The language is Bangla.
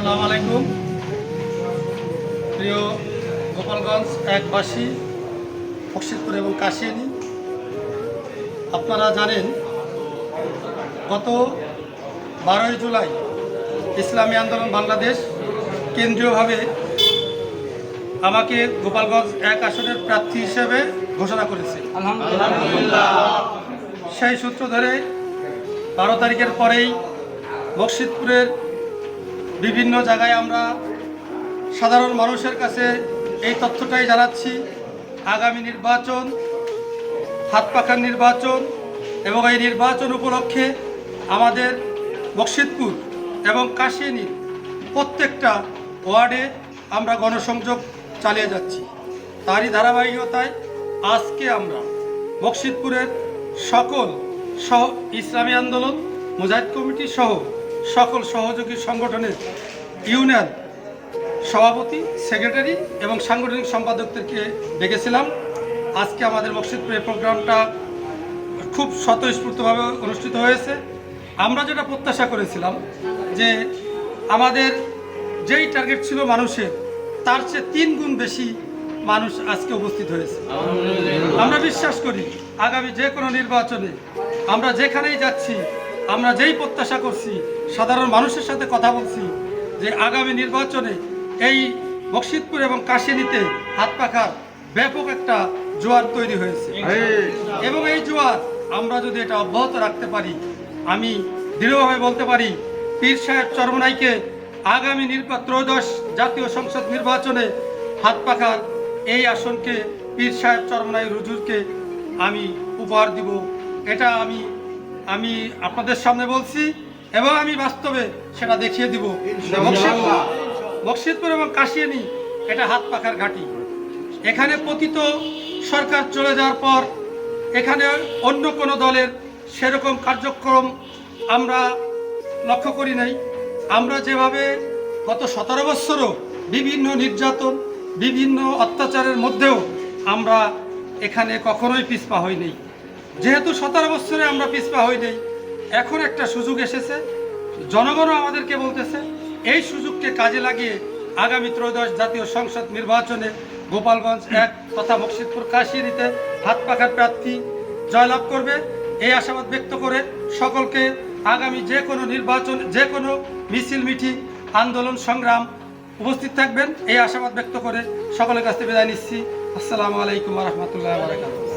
আসসালামু আলাইকুম। প্রিয় গোপালগঞ্জ একবাসী, বকশিতপুর এবং কাশিয়ানী, আপনারা জানেন গত 12ই জুলাই ইসলামী আন্দোলন বাংলাদেশ কেন্দ্রীয়ভাবে আমাকে গোপালগঞ্জ এক আসনের প্রার্থী হিসেবে ঘোষণা করেছে। আলহামদুলিল্লাহ। সেই সূত্র ধরে 12 তারিখের পরেই বকশিতপুরের বিভিন্ন জায়গায় আমরা সাধারণ মানুষের কাছে এই তথ্যটাই জানাচ্ছি, আগামী নির্বাচন হাত পাখার নির্বাচন, এবং এই নির্বাচন উপলক্ষে আমাদের বকশিতপুর এবং কাশিয়ানীর প্রত্যেকটা ওয়ার্ডে আমরা গণসংযোগ চালিয়ে যাচ্ছি। তারই ধারাবাহিকতায় আজকে আমরা বকশিতপুরের সকল ইসলামী আন্দোলন, মুজাহিদ কমিটি সহ সকল সহযোগী সংগঠনের ইউনিয়ন সভাপতি, সেক্রেটারি এবং সাংগঠনিক সম্পাদকদেরকে ডেকেছিলাম। আজকে আমাদের বকশিতপুরের প্রোগ্রামটা খুব স্বতঃস্ফূর্তভাবে অনুষ্ঠিত হয়েছে। আমরা যেটা প্রত্যাশা করেছিলাম যে আমাদের যেই টার্গেট ছিল মানুষের, তার চেয়ে 3 গুণ বেশি মানুষ আজকে উপস্থিত হয়েছে। আমরা বিশ্বাস করি আগামী যে কোনো নির্বাচনে আমরা যেখানেই যাচ্ছি, আমরা যেই প্রত্যাশা করছি, সাধারণ মানুষের সাথে কথা বলছি যে আগামী নির্বাচনে এই বকশিতপুর এবং কাশিয়ানীতে হাত পাখার ব্যাপক একটা জোয়ার তৈরি হয়েছে, এবং এই জোয়ার আমরা যদি এটা অব্যাহত রাখতে পারি, আমি দৃঢ়ভাবে বলতে পারি পীর সাহেব চরমনাইকে আগামী ত্রয়োদশ জাতীয় সংসদ নির্বাচনে হাত পাখার এই আসনকে পীর সাহেব চরমনাই হুজুরকে আমি উপহার দিব। এটা আমি আপনাদের সামনে বলছি, এবং আমি বাস্তবে সেটা দেখিয়ে দিব। বকশিতপুর এবং কাশিয়ানী এটা হাত পাখার ঘাঁটি। এখানে পতিত সরকার চলে যাওয়ার পর এখানে অন্য কোনো দলের সেরকম কার্যক্রম আমরা লক্ষ্য করি নাই। আমরা যেভাবে গত 17 বছরও বিভিন্ন নির্যাতন, বিভিন্ন অত্যাচারের মধ্যেও আমরা এখানে কখনোই পিছপা হইনি। যেহেতু 17 বছরে আমরা পিছপা হইনি, এখন একটা সুযোগ এসেছে, জনগণও আমাদেরকে বলতেছে এই সুযোগকে কাজে লাগিয়ে আগামী ত্রয়োদশ জাতীয় সংসদ নির্বাচনে গোপালগঞ্জ এক তথা বকশিতপুর কাশিয়ানীতে হাত পাখার প্রার্থী জয়লাভ করবে। এই আশাবাদ ব্যক্ত করে সকলকে আগামী যে কোনো নির্বাচন, যে কোনো মিছিল, মিটিং, আন্দোলন, সংগ্রাম উপস্থিত থাকবেন, এই আশাবাদ ব্যক্ত করে সকলের কাছ থেকে বিদায় নিচ্ছি। আসসালামু আলাইকুম ওয়া রাহমাতুল্লাহি ওয়া বারাকাতুহু।